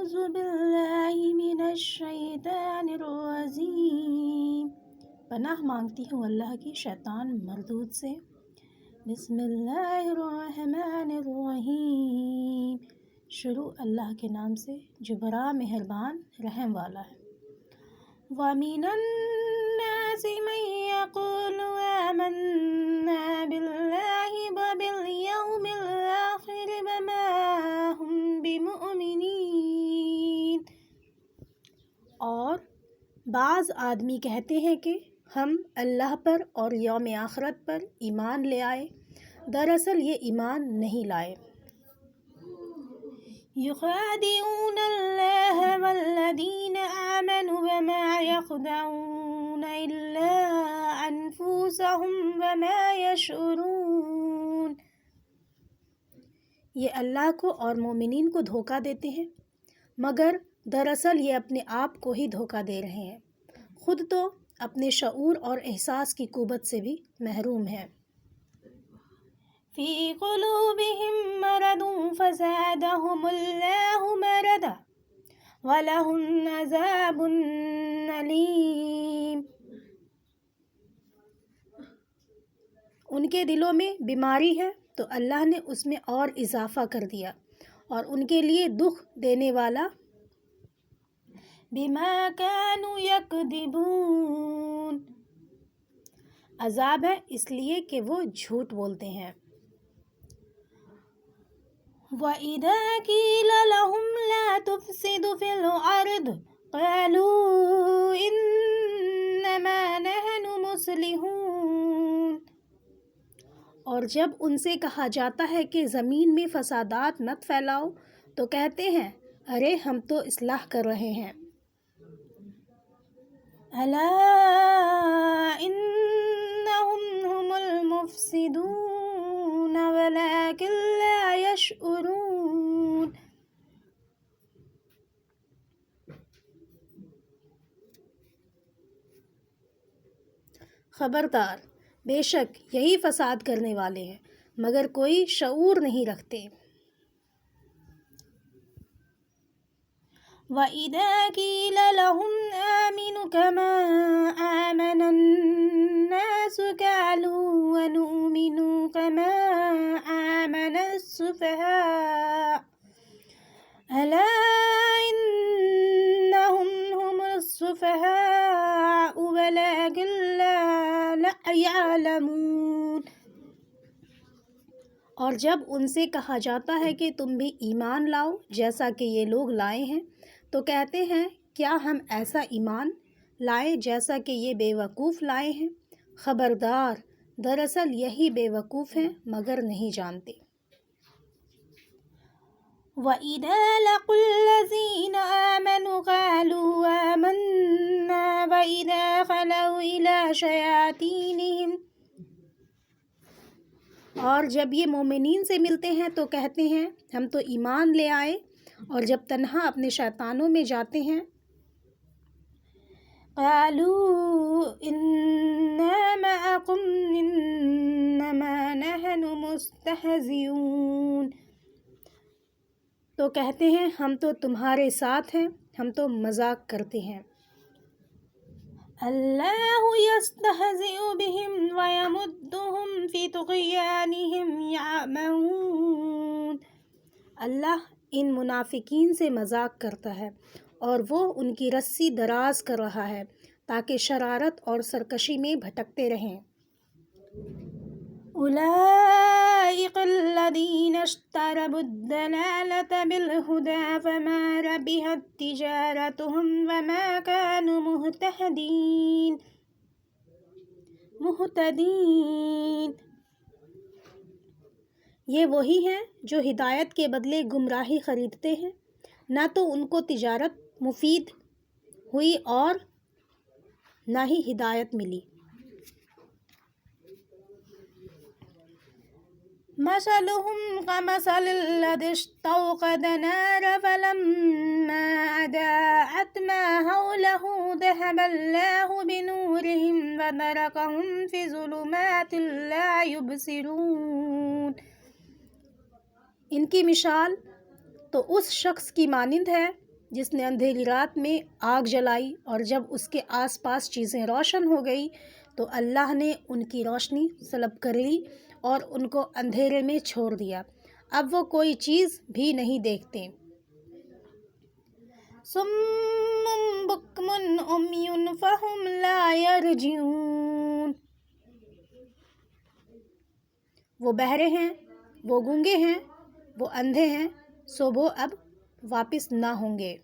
أعوذ بالله من الشیطان الرجیم، پناہ مانگتی ہوں اللہ کی شیطان مردود سے۔ بسم اللہ الرحمن الرحیم، شروع اللہ کے نام سے جو بڑا مہربان رحم والا ہے۔ وَمِنَ النَّاسِ مَن يَقُولُ آمَنَّا بِاللَّهِ وَبِالْيَوْمِ الْآخِرِ وَمَا هُم بِمُؤْمِنِينَ، اور بعض آدمی کہتے ہیں کہ ہم اللہ پر اور یوم آخرت پر ایمان لے آئے، دراصل یہ ایمان نہیں لائے۔ يخادعون الله والذين آمنوا وما يخدعون إلا أنفسهم وما يشعرون، یہ اللہ کو اور مومنین کو دھوکہ دیتے ہیں مگر دراصل یہ اپنے آپ کو ہی دھوکہ دے رہے ہیں، خود تو اپنے شعور اور احساس کی قوت سے بھی محروم ہیں۔ فی قلوبہم مرض فزادہم اللہ مرضا ولہم عذاب علیم، ان کے دلوں میں بیماری ہے تو اللہ نے اس میں اور اضافہ کر دیا اور ان کے لیے دکھ دینے والا بما كانوا یکذبون عذاب ہے، اس لیے کہ وہ جھوٹ بولتے ہیں۔ وَإِذَا قِيلَ لَهُمْ لَا تُفْسِدُوا فِي الْأَرْضِ قَالُوا إِنَّمَا نَحْنُ مُصْلِحُونَ، اور جب ان سے کہا جاتا ہے کہ زمین میں فسادات مت پھیلاؤ تو کہتے ہیں ارے ہم تو اصلاح کر رہے ہیں۔ أَلَا إِنَّهُمْ هُمُ الْمُفْسِدُونَ وَلَكِنْ لَا يَشْعُرُونَ، خبردار بے شک یہی فساد کرنے والے ہیں مگر کوئی شعور نہیں رکھتے۔ وَإِذَا قِيلَ لَهُمْ آمِنُوا كَمَا آمَنَ النَّاسُ قَالُوا وَنُؤْمِنُ كَمَا آمَنَ السُّفَهَاءُ أَلَا إِنَّهُمْ هُمُ السُّفَهَاءُ وَلَكِنْ لَا يَعْلَمُونَ، اور جب ان سے کہا جاتا ہے کہ تم بھی ایمان لاؤ جیسا کہ یہ لوگ لائے ہیں تو کہتے ہیں کیا ہم ایسا ایمان لائیں جیسا کہ یہ بے وقوف لائے ہیں، خبردار دراصل یہی بے وقوف ہیں مگر نہیں جانتے۔ وَإِذَا لَقُوا الَّذِينَ آمَنُوا قَالُوا آمَنَّا وَإِذَا خَلَوْا إِلَى شَيَاطِينِهِمْ، اور جب یہ مومنین سے ملتے ہیں تو کہتے ہیں ہم تو ایمان لے آئے، اور جب تنہا اپنے شیطانوں میں جاتے ہیں قَالُوا إِنَّا مَعَكُمْ إِنَّمَا نَحْنُ مُسْتَهْزِئُونَ، تو کہتے ہیں ہم تو تمہارے ساتھ ہیں، ہم تو مذاق کرتے ہیں۔ اللہ یستہزئ بہم ویمدہم فی طغیانہم یعمہون، اللہ ان منافقین سے مذاق کرتا ہے اور وہ ان کی رسی دراز کر رہا ہے تاکہ شرارت اور سرکشی میں بھٹکتے رہیں۔ اولئک الذین اشتروا الضلالۃ بالہدی فما ربحت تجارتہم وما كانوا مہتدین، یہ وہی ہیں جو ہدایت کے بدلے گمراہی خریدتے ہیں، نہ تو ان کو تجارت مفید ہوئی اور نہ ہی ہدایت ملی۔ مثلهم كمثل الذي استوقد نارا فلما أضاءت ما حوله ذهب الله بنورهم وتركهم في ظلمات لا يبصرون، ان کی مثال تو اس شخص کی مانند ہے جس نے اندھیری رات میں آگ جلائی اور جب اس کے آس پاس چیزیں روشن ہو گئی تو اللہ نے ان کی روشنی سلب کر لی اور ان کو اندھیرے میں چھوڑ دیا، اب وہ کوئی چیز بھی نہیں دیکھتے۔ صم بکم عمی فہم لا یرجعون، وہ بہرے ہیں، وہ گونگے ہیں، وہ اندھے ہیں، سو وہ اب واپس نہ ہوں گے۔